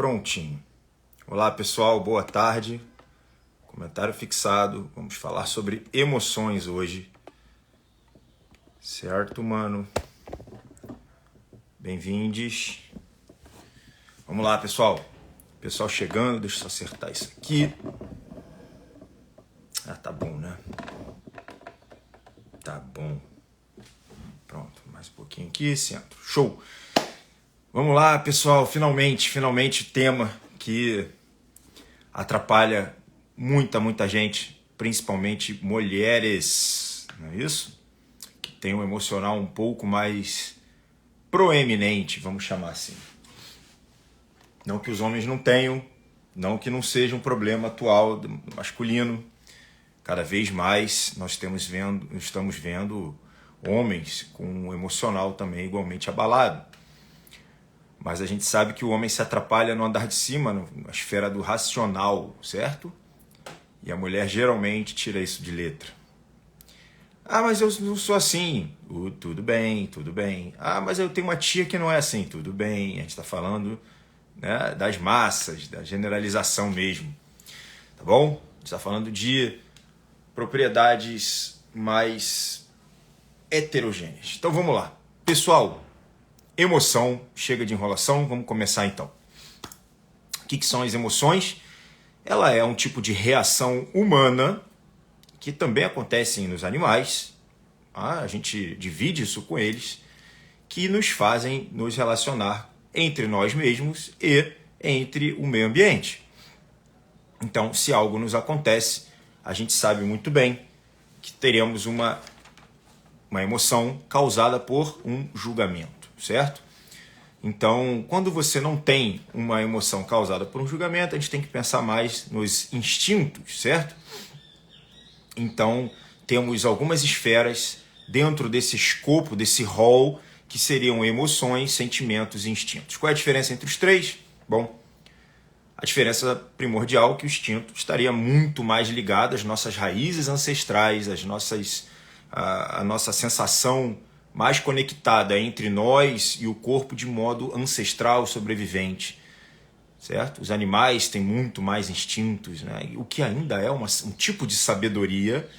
Prontinho. Olá pessoal, boa tarde. Comentário fixado. Vamos falar sobre emoções hoje. Certo, mano? Bem-vindos. Vamos lá, pessoal. Pessoal chegando, deixa eu só acertar isso aqui. Ah, tá bom, né? Tá bom. Pronto, mais um pouquinho aqui, centro. Show! Vamos lá, pessoal, finalmente o tema que atrapalha muita gente, principalmente mulheres, não é isso? Que tem um emocional um pouco mais proeminente, vamos chamar assim. Não que os homens não tenham, não que não seja um problema atual do masculino. Cada vez mais nós estamos vendo homens com um emocional também igualmente abalado. Mas a gente sabe que o homem se atrapalha no andar de cima, na esfera do racional, certo? E a mulher geralmente tira isso de letra. Ah, mas eu não sou assim. Tudo bem, tudo bem. Ah, mas eu tenho uma tia que não é assim. Tudo bem, a gente está falando, né, das massas, da generalização mesmo. Tá bom? A gente está falando de propriedades mais heterogêneas. Então vamos lá. Pessoal, emoção, chega de enrolação, vamos começar então. O que são as emoções? Ela é um tipo de reação humana que também acontece nos animais, a gente divide isso com eles, que nos fazem nos relacionar entre nós mesmos e entre o meio ambiente. Então, se algo nos acontece, a gente sabe muito bem que teremos uma emoção causada por um julgamento, certo? Então, quando você não tem uma emoção causada por um julgamento, a gente tem que pensar mais nos instintos, certo? Então, temos algumas esferas dentro desse escopo, desse rol, que seriam emoções, sentimentos e instintos. Qual é a diferença entre os três? Bom, a diferença primordial é que o instinto estaria muito mais ligado às nossas raízes ancestrais, a nossa sensação mais conectada entre nós e o corpo de modo ancestral, sobrevivente, certo? Os animais têm muito mais instintos, né? O que ainda é um tipo de sabedoria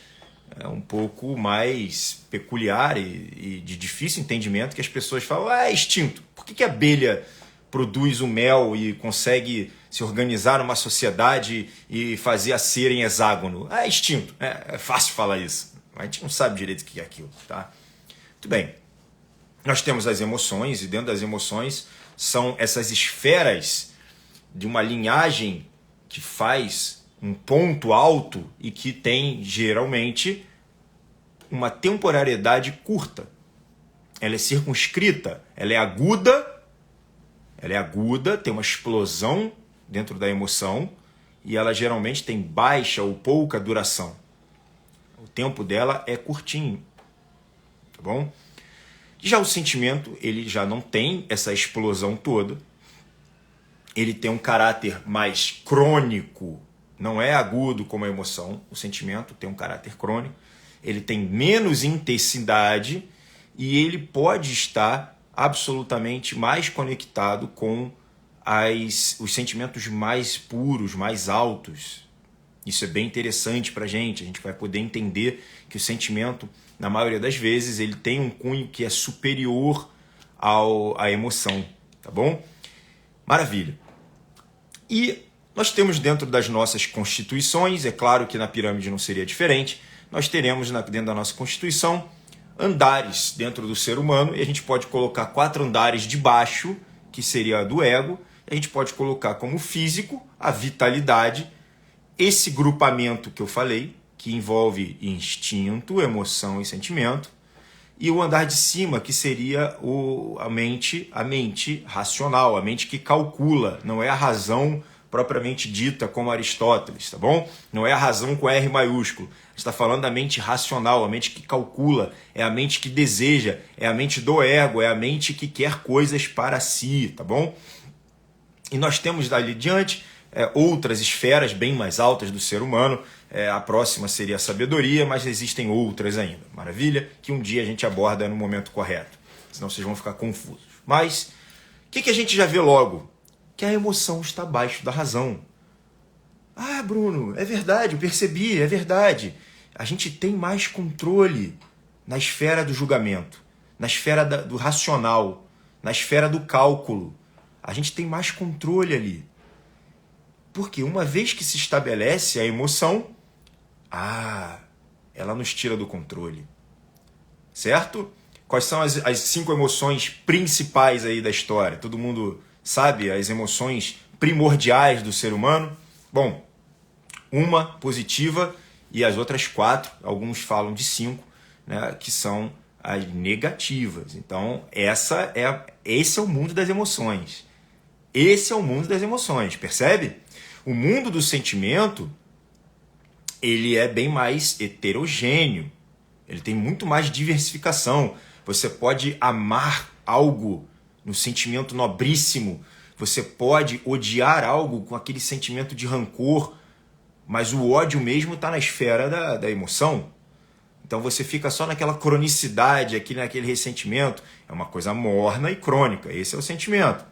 um pouco mais peculiar e de difícil entendimento, que as pessoas falam, é instinto. Por que a abelha produz o mel e consegue se organizar numa sociedade e fazer a cera em hexágono? É instinto, é fácil falar isso, mas a gente não sabe direito o que é aquilo, tá? Muito bem, nós temos as emoções e dentro das emoções são essas esferas de uma linhagem que faz um ponto alto e que tem geralmente uma temporalidade curta. Ela é circunscrita, ela é aguda, tem uma explosão dentro da emoção e ela geralmente tem baixa ou pouca duração. O tempo dela é curtinho. Tá bom? Já o sentimento, ele já não tem essa explosão toda. Ele tem um caráter mais crônico, não é agudo como a emoção. O sentimento tem um caráter crônico. Ele tem menos intensidade e ele pode estar absolutamente mais conectado com os sentimentos mais puros, mais altos. Isso é bem interessante para a gente vai poder entender que o sentimento, na maioria das vezes, ele tem um cunho que é superior à emoção, tá bom? Maravilha. E nós temos dentro das nossas constituições, é claro que na pirâmide não seria diferente, nós teremos dentro da nossa constituição andares dentro do ser humano, e a gente pode colocar 4 andares de baixo, que seria a do ego, a gente pode colocar como físico a vitalidade, esse grupamento que eu falei, que envolve instinto, emoção e sentimento, e o andar de cima, que seria a mente racional, a mente que calcula, não é a razão propriamente dita como Aristóteles, tá bom? Não é a razão com R maiúsculo. A gente está falando da mente racional, a mente que calcula, é a mente que deseja, é a mente do ego, é a mente que quer coisas para si, tá bom? E nós temos dali diante outras esferas bem mais altas do ser humano. A próxima seria a sabedoria, mas existem outras ainda. Maravilha? Que um dia a gente aborda no momento correto. Senão vocês vão ficar confusos. Mas o que a gente já vê logo? que a emoção está abaixo da razão. Ah, Bruno, é verdade, eu percebi, é verdade. A gente tem mais controle na esfera do julgamento, na esfera do racional, na esfera do cálculo. A gente tem mais controle ali. Porque uma vez que se estabelece a emoção, ela nos tira do controle. Certo? Quais são as 5 emoções principais aí da história? Todo mundo sabe as emoções primordiais do ser humano? Bom, uma positiva e as outras 4, alguns falam de 5, né, que são as negativas. Então, esse é o mundo das emoções. Esse é o mundo das emoções, percebe? O mundo do sentimento, ele é bem mais heterogêneo. Ele tem muito mais diversificação. Você pode amar algo no sentimento nobríssimo. Você pode odiar algo com aquele sentimento de rancor. Mas o ódio mesmo está na esfera da emoção. Então você fica só naquela cronicidade, aqui naquele ressentimento. É uma coisa morna e crônica. Esse é o sentimento.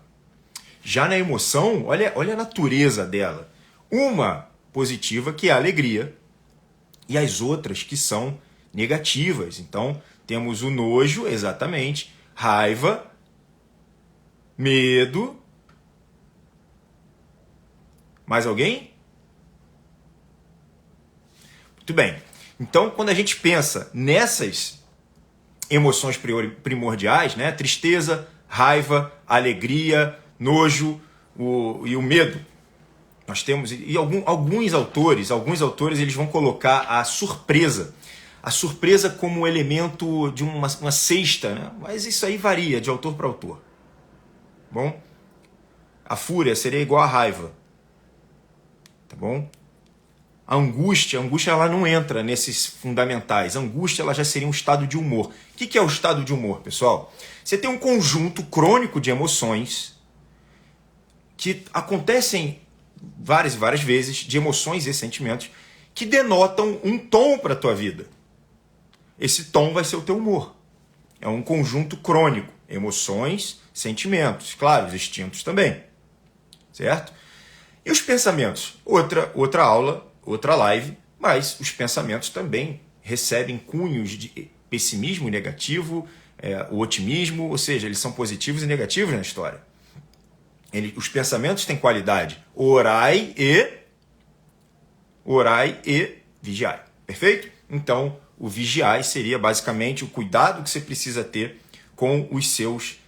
Já na emoção, olha a natureza dela. Uma positiva, que é a alegria, e as outras que são negativas. Então, temos o nojo, exatamente, raiva, medo. Mais alguém? Muito bem. Então, quando a gente pensa nessas emoções primordiais, né, tristeza, raiva, alegria, nojo e o medo, nós temos, e alguns autores eles vão colocar a surpresa como um elemento de uma cesta, né? Mas isso aí varia de autor para autor. Bom? A fúria seria igual à raiva. Tá bom? A angústia ela não entra nesses fundamentais. A angústia ela já seria um estado de humor. O que é o estado de humor, pessoal? Você tem um conjunto crônico de emoções que acontecem várias e várias vezes, de emoções e sentimentos, que denotam um tom para a tua vida. Esse tom vai ser o teu humor. É um conjunto crônico. Emoções, sentimentos. Claro, os instintos também. Certo? E os pensamentos? Outra aula, outra live, mas os pensamentos também recebem cunhos de pessimismo negativo, o otimismo, ou seja, eles são positivos e negativos na história. Os pensamentos têm qualidade. Orai e vigiai. Perfeito? Então, o vigiai seria basicamente o cuidado que você precisa ter com os seus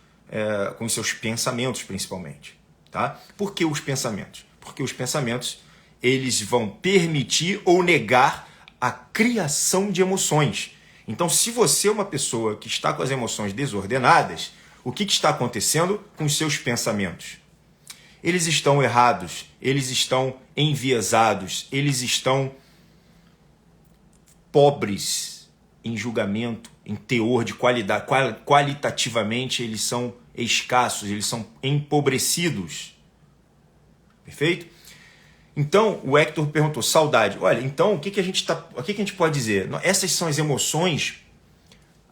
pensamentos, principalmente. Tá? Por que os pensamentos? Porque os pensamentos eles vão permitir ou negar a criação de emoções. Então, se você é uma pessoa que está com as emoções desordenadas, o que está acontecendo com os seus pensamentos? Eles estão errados, eles estão enviesados, eles estão pobres em julgamento, em teor de qualidade. Qualitativamente, eles são escassos, eles são empobrecidos. Perfeito? Então, o Hector perguntou, saudade. Olha, então, o que a gente pode dizer? Essas são as emoções,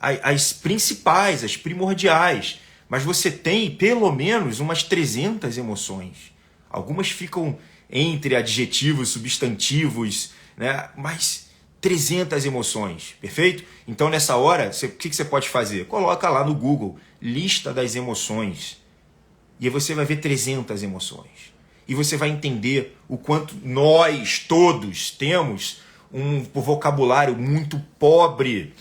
as principais, as primordiais. Mas você tem, pelo menos, umas 300 emoções. Algumas ficam entre adjetivos, substantivos, né? Mas 300 emoções, perfeito? Então, nessa hora, o que você pode fazer? Coloca lá no Google, lista das emoções. E aí você vai ver 300 emoções. E você vai entender o quanto nós todos temos um vocabulário muito pobre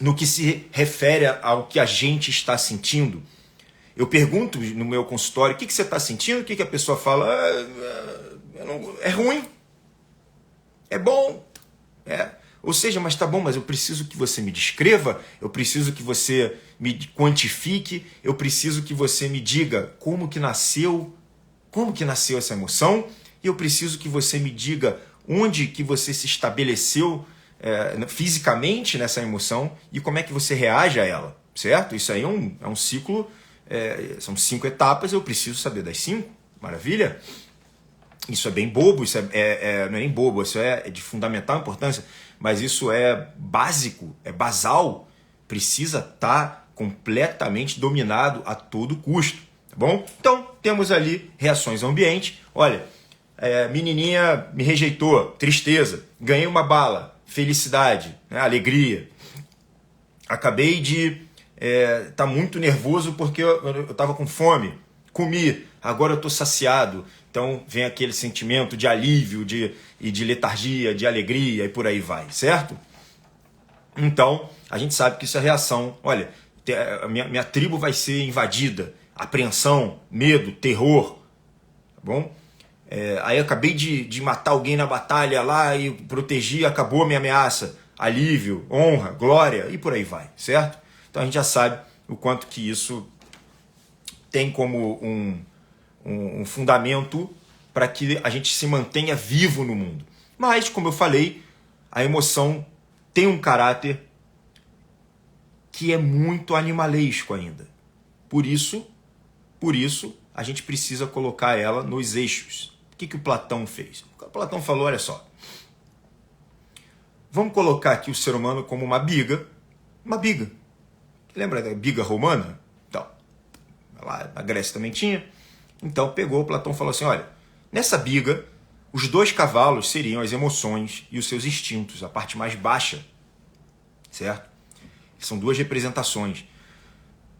no que se refere ao que a gente está sentindo. Eu pergunto no meu consultório, o que você está sentindo? O que a pessoa fala? É ruim. É bom. Ou seja, mas tá bom, mas eu preciso que você me descreva, eu preciso que você me quantifique, eu preciso que você me diga como que nasceu essa emoção, e eu preciso que você me diga onde que você se estabeleceu fisicamente nessa emoção e como é que você reage a ela, certo? Isso aí é um ciclo, são 5 etapas, eu preciso saber das 5, maravilha? Isso é bem bobo, isso não é nem bobo, isso é de fundamental importância, mas isso é básico, é basal, precisa estar completamente dominado a todo custo, tá bom? Então, temos ali reações ao ambiente. Olha, menininha me rejeitou, tristeza. Ganhei uma bala, felicidade, né? Alegria. Acabei de estar muito nervoso porque eu estava com fome. Comi, agora eu estou saciado. Então vem aquele sentimento de alívio, de letargia, de alegria e por aí vai, certo? Então, a gente sabe que isso é reação. Olha, minha tribo vai ser invadida. Apreensão, medo, terror. Tá bom? Aí eu acabei de matar alguém na batalha lá e protegi, acabou a minha ameaça. Alívio, honra, glória e por aí vai, certo? Então a gente já sabe o quanto que isso tem como um fundamento para que a gente se mantenha vivo no mundo. Mas, como eu falei, a emoção tem um caráter que é muito animalesco ainda. Por isso, a gente precisa colocar ela nos eixos. O que o Platão fez? O Platão falou, olha só, vamos colocar aqui o ser humano como uma biga. Uma biga. Lembra da biga romana? Então, lá na Grécia também tinha. Então pegou, Platão falou assim, olha, nessa biga, os 2 cavalos seriam as emoções e os seus instintos, a parte mais baixa, certo? São 2 representações.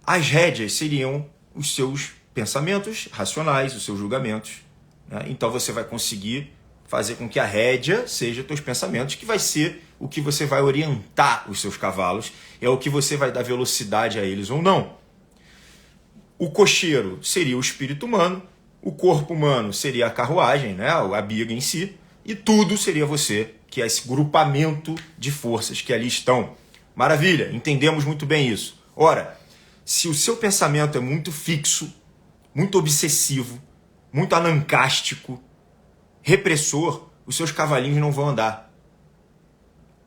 As rédeas seriam os seus pensamentos racionais, os seus julgamentos, né? Então você vai conseguir fazer com que a rédea seja teus pensamentos, que vai ser o que você vai orientar os seus cavalos, é o que você vai dar velocidade a eles ou não. O cocheiro seria o espírito humano, o corpo humano seria a carruagem, né, a biga em si, e tudo seria você, que é esse grupamento de forças que ali estão. Maravilha, entendemos muito bem isso. Ora, se o seu pensamento é muito fixo, muito obsessivo, muito anancástico, repressor, os seus cavalinhos não vão andar.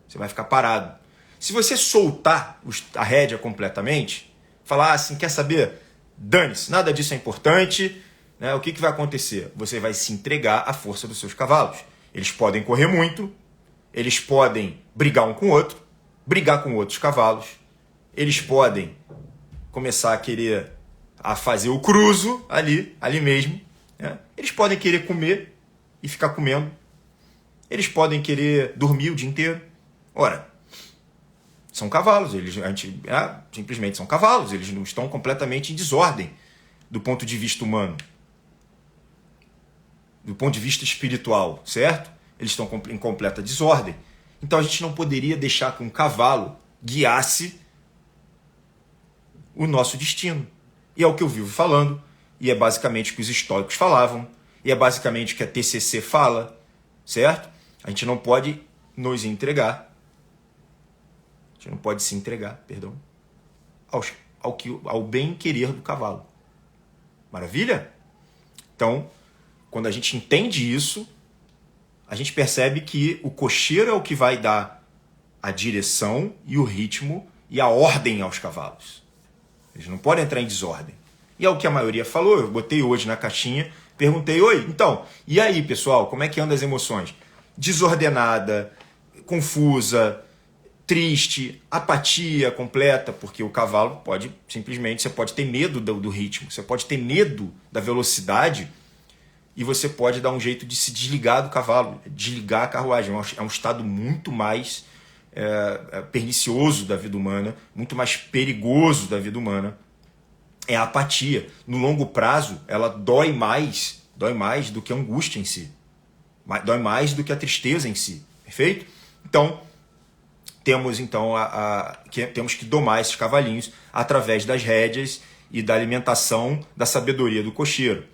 Você vai ficar parado. Se você soltar a rédea completamente, falar assim, quer saber? Dane-se, nada disso é importante, né? O que vai acontecer? Você vai se entregar à força dos seus cavalos. Eles podem correr muito, eles podem brigar um com o outro, brigar com outros cavalos, eles podem começar a fazer o cruzo ali mesmo, né? Eles podem querer comer e ficar comendo, eles podem querer dormir o dia inteiro. Ora, são cavalos, simplesmente são cavalos, eles não estão completamente em desordem do ponto de vista humano, do ponto de vista espiritual, certo? Eles estão em completa desordem. Então a gente não poderia deixar que um cavalo guiasse o nosso destino. E é o que eu vivo falando, e é basicamente o que os estoicos falavam, e é basicamente o que a TCC fala, certo? A gente não pode nos entregar, a gente não pode se entregar, perdão, ao bem-querer do cavalo. Maravilha? Então, quando a gente entende isso, a gente percebe que o cocheiro é o que vai dar a direção e o ritmo e a ordem aos cavalos. Eles não podem entrar em desordem. E é o que a maioria falou, eu botei hoje na caixinha, perguntei, oi, então, e aí, pessoal, como é que andam as emoções? Desordenada, confusa, triste, apatia completa, porque o cavalo pode, simplesmente, você pode ter medo do ritmo, você pode ter medo da velocidade e você pode dar um jeito de se desligar do cavalo, desligar a carruagem. É um estado muito mais pernicioso da vida humana, muito mais perigoso da vida humana. É a apatia. No longo prazo, ela dói mais do que a angústia em si. Dói mais do que a tristeza em si. Perfeito? Então, temos que domar esses cavalinhos através das rédeas e da alimentação da sabedoria do cocheiro.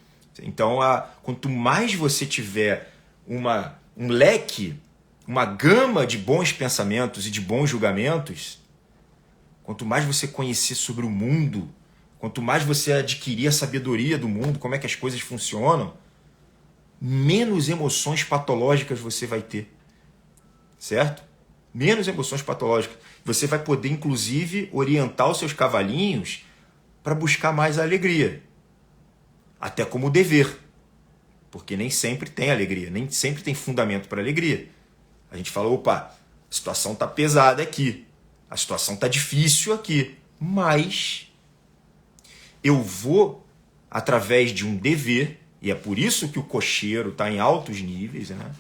Então, quanto mais você tiver um leque, uma gama de bons pensamentos e de bons julgamentos, quanto mais você conhecer sobre o mundo, quanto mais você adquirir a sabedoria do mundo, como é que as coisas funcionam, menos emoções patológicas você vai ter. Certo? Menos emoções patológicas. Você vai poder, inclusive, orientar os seus cavalinhos para buscar mais a alegria. Até como dever. Porque nem sempre tem alegria, nem sempre tem fundamento para alegria. A gente fala, opa, a situação está pesada aqui, a situação está difícil aqui, mas eu vou através de um dever, e é por isso que o cocheiro está em altos níveis, né?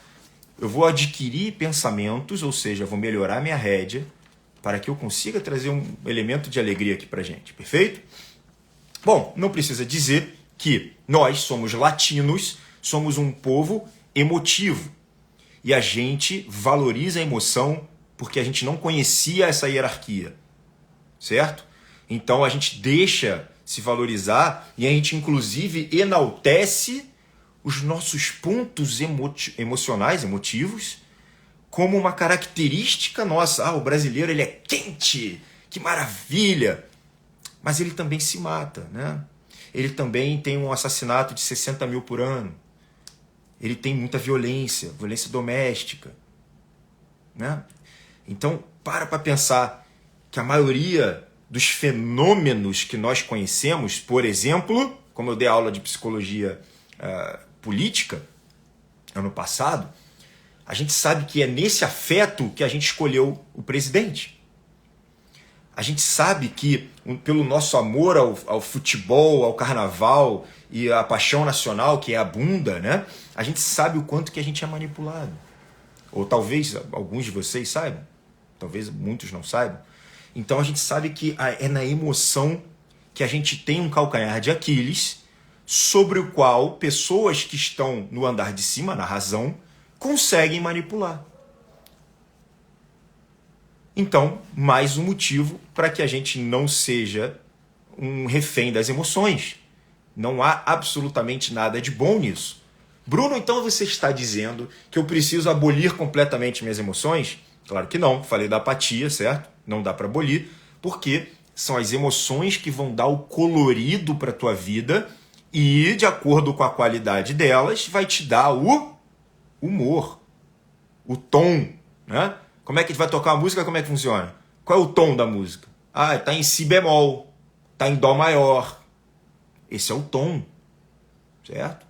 Eu vou adquirir pensamentos, ou seja, vou melhorar minha rédea, para que eu consiga trazer um elemento de alegria aqui para gente, perfeito? Bom, não precisa dizer que nós somos latinos, somos um povo emotivo. E a gente valoriza a emoção porque a gente não conhecia essa hierarquia, certo? Então a gente deixa se valorizar e a gente inclusive enaltece os nossos pontos emocionais, emotivos, como uma característica nossa. Ah, o brasileiro ele é quente, que maravilha! Mas ele também se mata, né? Ele também tem um assassinato de 60 mil por ano. Ele tem muita violência, violência doméstica, né? Então, para pensar que a maioria dos fenômenos que nós conhecemos, por exemplo, como eu dei aula de psicologia política ano passado, a gente sabe que é nesse afeto que a gente escolheu o presidente. A gente sabe que, pelo nosso amor ao futebol, ao carnaval e à paixão nacional, que é a bunda, né? A gente sabe o quanto que a gente é manipulado. Ou talvez alguns de vocês saibam, talvez muitos não saibam. Então a gente sabe que é na emoção que a gente tem um calcanhar de Aquiles, sobre o qual pessoas que estão no andar de cima, na razão, conseguem manipular. Então, mais um motivo para que a gente não seja um refém das emoções. Não há absolutamente nada de bom nisso. Bruno, então você está dizendo que eu preciso abolir completamente minhas emoções? Claro que não. Falei da apatia, certo? Não dá para abolir, porque são as emoções que vão dar o colorido para a tua vida e, de acordo com a qualidade delas, vai te dar o humor, o tom, né? Como é que a gente vai tocar a música? Como é que funciona? Qual é o tom da música? Ah, está em si bemol, está em dó maior. Esse é o tom, certo?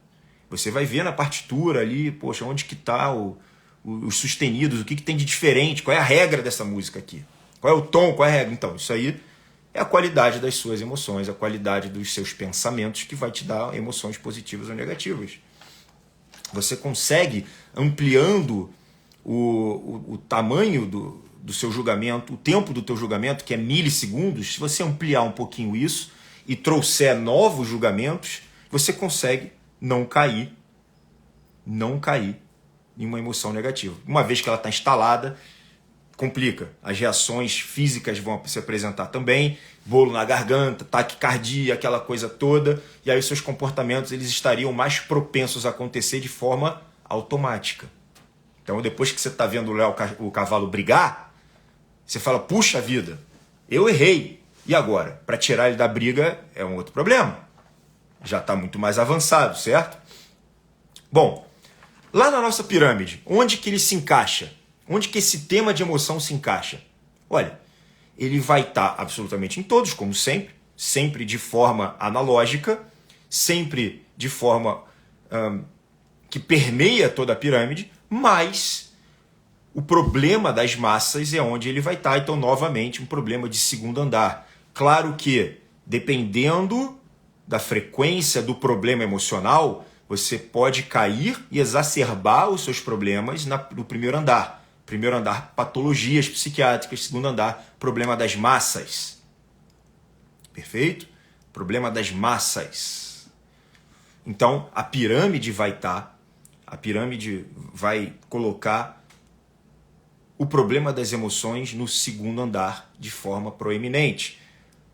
Você vai ver na partitura ali, poxa, onde que está os sustenidos, o que tem de diferente, qual é a regra dessa música aqui? Qual é o tom, qual é a regra? Então, isso aí é a qualidade das suas emoções, a qualidade dos seus pensamentos que vai te dar emoções positivas ou negativas. Você consegue, ampliando o tamanho do seu julgamento, o tempo do teu julgamento, que é milissegundos, se você ampliar um pouquinho isso e trouxer novos julgamentos, você consegue não cair em uma emoção negativa. Uma vez que ela está instalada, complica. As reações físicas vão se apresentar também, bolo na garganta, taquicardia, aquela coisa toda, e aí os seus comportamentos eles estariam mais propensos a acontecer de forma automática. Então, depois que você está vendo o cavalo brigar, você fala, puxa vida, eu errei. E agora? Para tirar ele da briga é um outro problema. Já está muito mais avançado, certo? Bom, lá na nossa pirâmide, onde que ele se encaixa? Onde que esse tema de emoção se encaixa? Olha, ele vai estar absolutamente em todos, como sempre, sempre de forma analógica, sempre de forma que permeia toda a pirâmide, mas o problema das massas é onde ele vai estar. Então, novamente, um problema de segundo andar. Claro que, dependendo da frequência do problema emocional, você pode cair e exacerbar os seus problemas no primeiro andar. Primeiro andar, patologias psiquiátricas. Segundo andar, problema das massas. Perfeito? Problema das massas. Então, a pirâmide vai colocar o problema das emoções no segundo andar de forma proeminente.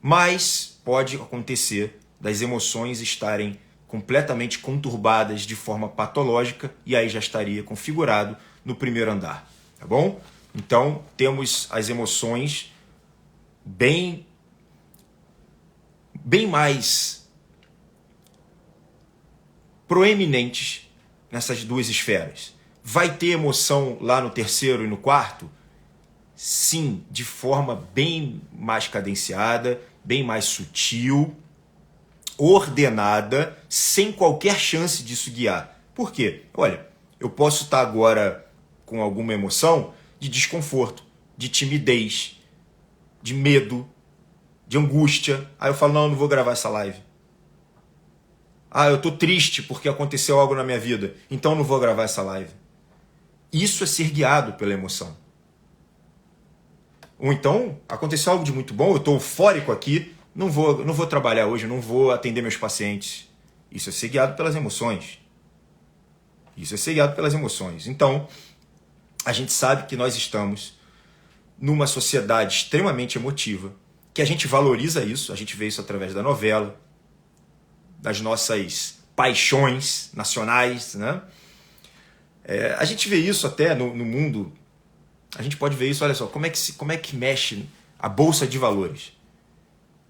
Mas pode acontecer das emoções estarem completamente conturbadas de forma patológica e aí já estaria configurado no primeiro andar. Tá bom? Então, temos as emoções bem mais proeminentes nessas duas esferas. Vai ter emoção lá no terceiro e no quarto? Sim, de forma bem mais cadenciada, bem mais sutil, ordenada, sem qualquer chance disso guiar. Por quê? Olha, eu posso estar agora com alguma emoção de desconforto, de timidez, de medo, de angústia. Aí eu falo, não vou gravar essa live. Ah, eu tô triste porque aconteceu algo na minha vida, então não vou gravar essa live. Isso é ser guiado pela emoção. Ou então, aconteceu algo de muito bom, eu tô eufórico aqui, não vou trabalhar hoje, não vou atender meus pacientes. Isso é ser guiado pelas emoções. Isso é ser guiado pelas emoções. Então, a gente sabe que nós estamos numa sociedade extremamente emotiva, que a gente valoriza isso, a gente vê isso através da novela, das nossas paixões nacionais, né? A gente vê isso até no mundo, a gente pode ver isso, olha só, como é que mexe a bolsa de valores?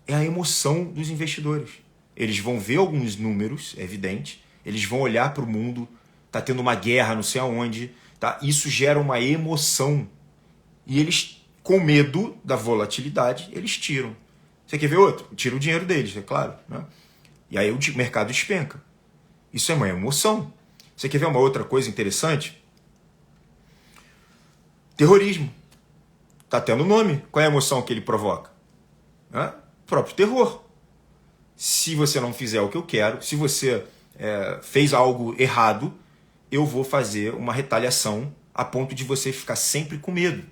É a emoção dos investidores. Eles vão ver alguns números, é evidente, eles vão olhar para o mundo, tá tendo uma guerra não sei aonde, tá? Isso gera uma emoção. E eles, com medo da volatilidade, eles tiram. Você quer ver outro? Tira o dinheiro deles, é claro, né? E aí o mercado despenca. Isso é uma emoção. Você quer ver uma outra coisa interessante? Terrorismo. Tá tendo nome. Qual é a emoção que ele provoca? O próprio terror. Se você não fizer o que eu quero, se você fez algo errado, eu vou fazer uma retaliação a ponto de você ficar sempre com medo.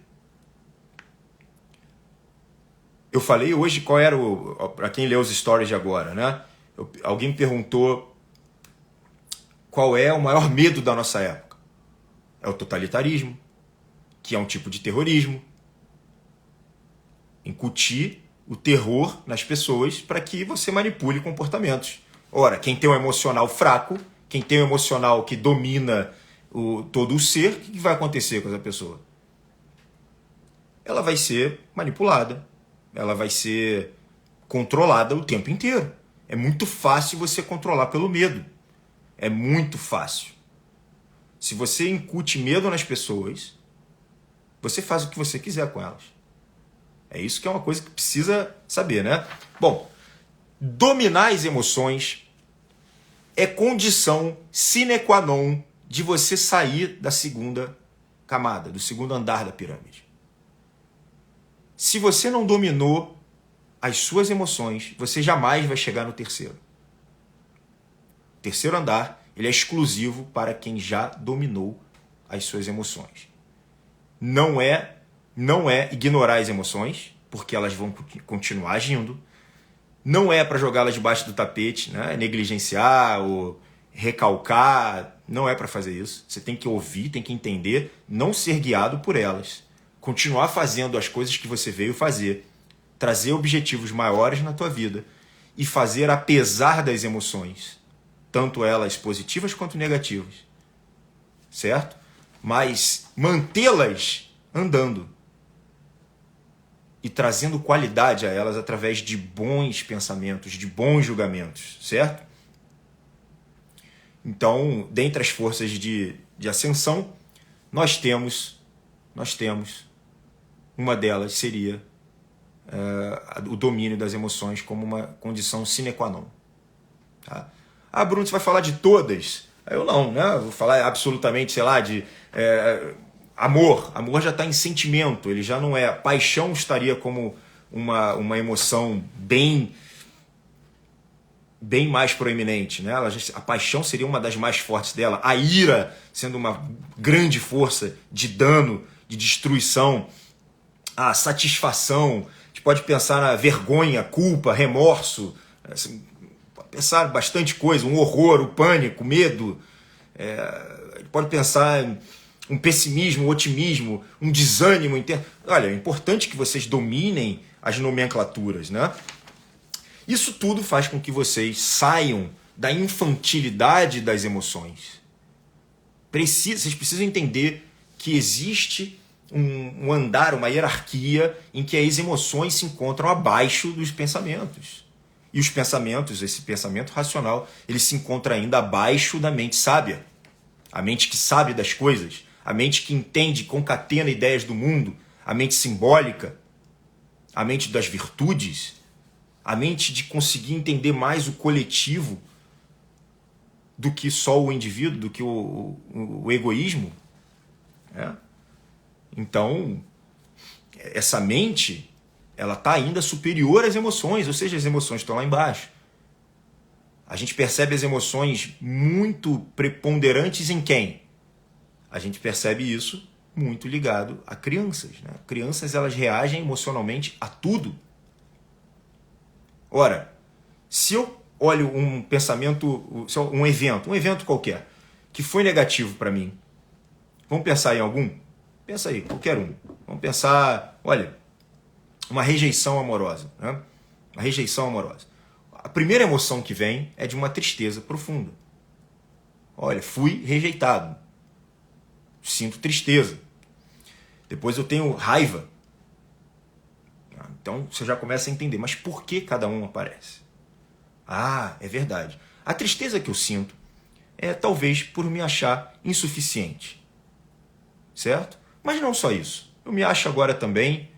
Eu falei hoje qual era para quem lê os stories de agora, né? Alguém me perguntou qual é o maior medo da nossa época. É o totalitarismo, que é um tipo de terrorismo. Incutir o terror nas pessoas para que você manipule comportamentos. Ora, quem tem um emocional fraco, quem tem um emocional que domina todo o ser, o que vai acontecer com essa pessoa? Ela vai ser manipulada, ela vai ser controlada o tempo inteiro. É muito fácil você controlar pelo medo. É muito fácil. Se você incute medo nas pessoas, você faz o que você quiser com elas. É isso que é uma coisa que precisa saber, né? Bom, dominar as emoções é condição sine qua non de você sair da segunda camada, do segundo andar da pirâmide. Se você não dominou as suas emoções, você jamais vai chegar no terceiro. O terceiro andar, ele é exclusivo para quem já dominou as suas emoções. Não é ignorar as emoções, porque elas vão continuar agindo. Não é para jogá-las debaixo do tapete, né? Negligenciar ou recalcar. Não é para fazer isso. Você tem que ouvir, tem que entender, não ser guiado por elas. Continuar fazendo as coisas que você veio fazer. Trazer objetivos maiores na tua vida e fazer apesar das emoções, tanto elas positivas quanto negativas. Certo? Mas mantê-las andando e trazendo qualidade a elas através de bons pensamentos, de bons julgamentos, certo? Então, dentre as forças de ascensão, nós temos, uma delas seria o domínio das emoções como uma condição sine qua non. Tá? Ah, Bruno, você vai falar de todas? Eu não, né? Vou falar absolutamente, sei lá, de amor. Amor já está em sentimento, ele já não é. Paixão estaria como uma emoção bem mais proeminente, né? A paixão seria uma das mais fortes dela. A ira sendo uma grande força de dano, de destruição. A satisfação, a gente pode pensar na vergonha, culpa, remorso, assim, pode pensar bastante coisa, um horror, o pânico, o medo. A gente pode pensar em um pessimismo, um otimismo, um desânimo interno. Olha, é importante que vocês dominem as nomenclaturas, né? Isso tudo faz com que vocês saiam da infantilidade das emoções. Vocês precisam entender que existe um andar, uma hierarquia em que as emoções se encontram abaixo dos pensamentos. E os pensamentos, esse pensamento racional, ele se encontra ainda abaixo da mente sábia. A mente que sabe das coisas, a mente que entende, concatena ideias do mundo, a mente simbólica, a mente das virtudes, a mente de conseguir entender mais o coletivo do que só o indivíduo, do que o egoísmo. Então, essa mente, ela está ainda superior às emoções, ou seja, as emoções estão lá embaixo. A gente percebe as emoções muito preponderantes em quem? A gente percebe isso muito ligado a crianças, né? Crianças, elas reagem emocionalmente a tudo. Ora, se eu olho um pensamento, um evento qualquer, que foi negativo para mim, vamos pensar em algum? Pensa aí, qualquer um. Vamos pensar, olha, uma rejeição amorosa, né? Uma rejeição amorosa. A primeira emoção que vem é de uma tristeza profunda. Olha, fui rejeitado. Sinto tristeza. Depois eu tenho raiva. Então você já começa a entender, mas por que cada um aparece? Ah, é verdade. A tristeza que eu sinto é talvez por me achar insuficiente. Certo? Mas não só isso. Eu me acho agora também,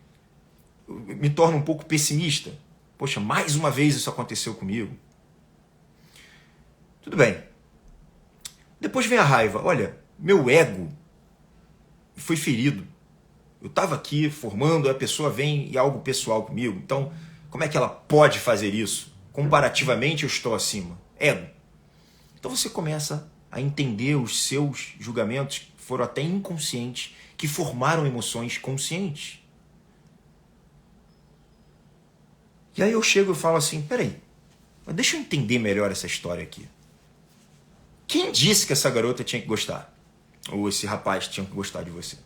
me torno um pouco pessimista. Poxa, mais uma vez isso aconteceu comigo. Tudo bem. Depois vem a raiva. Olha, meu ego foi ferido. Eu estava aqui formando, a pessoa vem e algo pessoal comigo. Então, como é que ela pode fazer isso? Comparativamente, eu estou acima. Ego. Então você começa a entender os seus julgamentos, que foram até inconscientes, que formaram emoções conscientes. E aí eu chego e falo assim, peraí, mas deixa eu entender melhor essa história aqui. Quem disse que essa garota tinha que gostar? Ou esse rapaz tinha que gostar de você?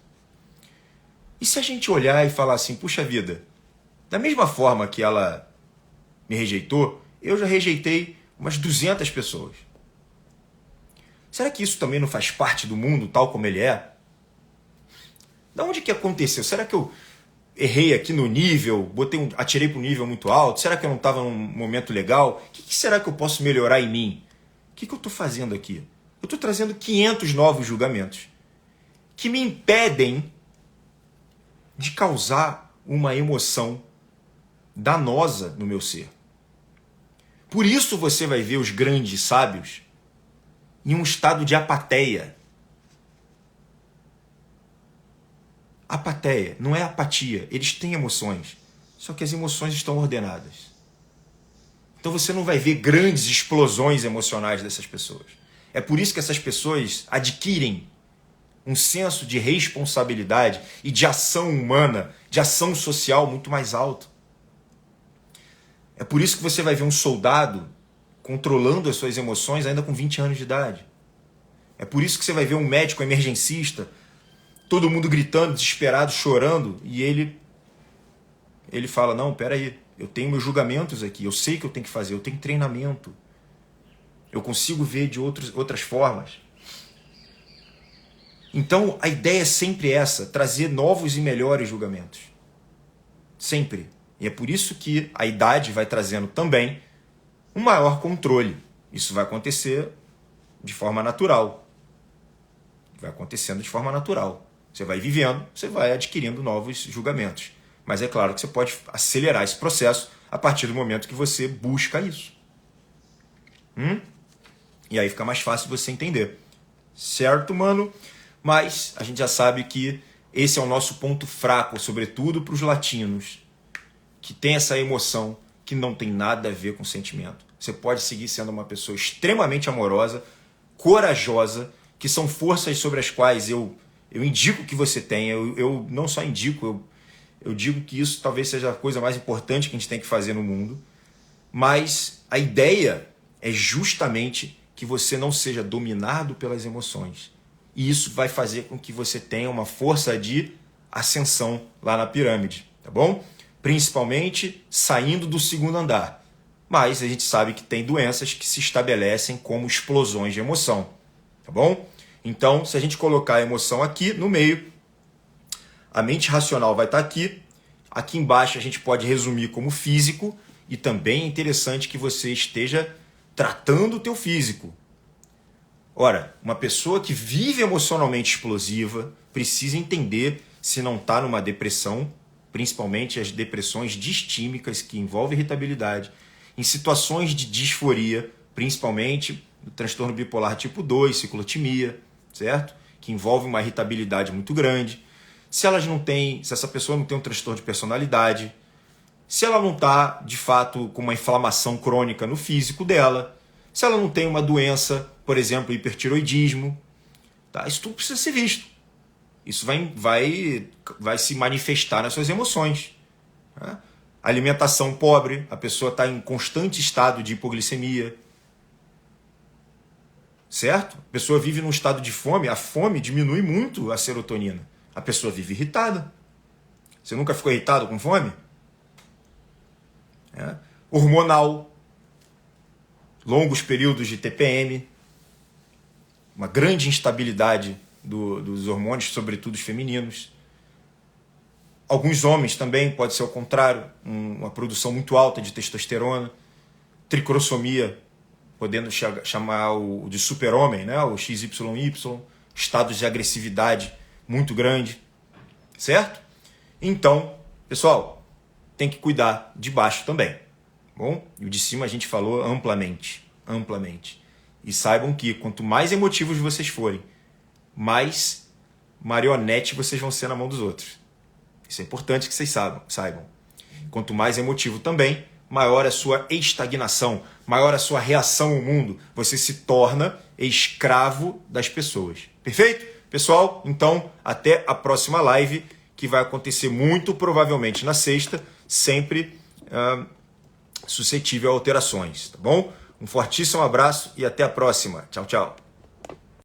E se a gente olhar e falar assim, puxa vida, da mesma forma que ela me rejeitou, eu já rejeitei umas 200 pessoas. Será que isso também não faz parte do mundo tal como ele é? Da onde que aconteceu? Será que eu errei aqui no nível, atirei para um nível muito alto? Será que eu não estava num momento legal? O que será que eu posso melhorar em mim? O que eu estou fazendo aqui? Eu estou trazendo 500 novos julgamentos que me impedem de causar uma emoção danosa no meu ser. Por isso você vai ver os grandes sábios em um estado de apatia. Apatia, não é apatia. Eles têm emoções, só que as emoções estão ordenadas. Então você não vai ver grandes explosões emocionais dessas pessoas. É por isso que essas pessoas adquirem um senso de responsabilidade e de ação humana, de ação social muito mais alto. É por isso que você vai ver um soldado controlando as suas emoções ainda com 20 anos de idade. É por isso que você vai ver um médico emergencista, todo mundo gritando, desesperado, chorando, e ele fala, não, peraí, eu tenho meus julgamentos aqui, eu sei o que eu tenho que fazer, eu tenho treinamento. Eu consigo ver de outras formas. Então, a ideia é sempre essa, trazer novos e melhores julgamentos. Sempre. E é por isso que a idade vai trazendo também um maior controle. Isso vai acontecer de forma natural. Vai acontecendo de forma natural. Você vai vivendo, você vai adquirindo novos julgamentos. Mas é claro que você pode acelerar esse processo a partir do momento que você busca isso. E aí fica mais fácil você entender. Certo, mano? Mas a gente já sabe que esse é o nosso ponto fraco, sobretudo para os latinos, que tem essa emoção que não tem nada a ver com sentimento. Você pode seguir sendo uma pessoa extremamente amorosa, corajosa, que são forças sobre as quais eu indico que você tenha. Eu não só indico, eu digo que isso talvez seja a coisa mais importante que a gente tem que fazer no mundo. Mas a ideia é justamente que você não seja dominado pelas emoções. E isso vai fazer com que você tenha uma força de ascensão lá na pirâmide, tá bom? Principalmente saindo do segundo andar. Mas a gente sabe que tem doenças que se estabelecem como explosões de emoção, tá bom? Então, se a gente colocar a emoção aqui no meio, a mente racional vai estar aqui. Aqui embaixo a gente pode resumir como físico, e também é interessante que você esteja tratando o teu físico. Ora, uma pessoa que vive emocionalmente explosiva precisa entender se não está numa depressão, principalmente as depressões distímicas que envolvem irritabilidade, em situações de disforia, principalmente no transtorno bipolar tipo 2, ciclotimia, certo? Que envolve uma irritabilidade muito grande. Se essa pessoa não tem um transtorno de personalidade, se ela não está, de fato, com uma inflamação crônica no físico dela, Se ela não tem uma doença, por exemplo, hipertiroidismo, tá? Isso tudo precisa ser visto. Isso vai se manifestar nas suas emoções. Tá? Alimentação pobre, a pessoa está em constante estado de hipoglicemia. Certo? A pessoa vive num estado de fome, a fome diminui muito a serotonina. A pessoa vive irritada. Você nunca ficou irritado com fome? Hormonal, longos períodos de TPM, uma grande instabilidade dos hormônios, sobretudo os femininos. Alguns homens também, pode ser o contrário, uma produção muito alta de testosterona, tricrosomia, podendo chamar de super-homem, né? O XYY, estados de agressividade muito grande, certo? Então, pessoal, tem que cuidar de baixo também, bom? E o de cima a gente falou amplamente. E saibam que quanto mais emotivos vocês forem, mais marionete vocês vão ser na mão dos outros. Isso é importante que vocês saibam. Quanto mais emotivo também, maior a sua estagnação, maior a sua reação ao mundo. Você se torna escravo das pessoas. Perfeito? Pessoal, então, até a próxima live, que vai acontecer muito provavelmente na sexta, sempre suscetível a alterações, tá bom? Um fortíssimo abraço e até a próxima. Tchau, tchau.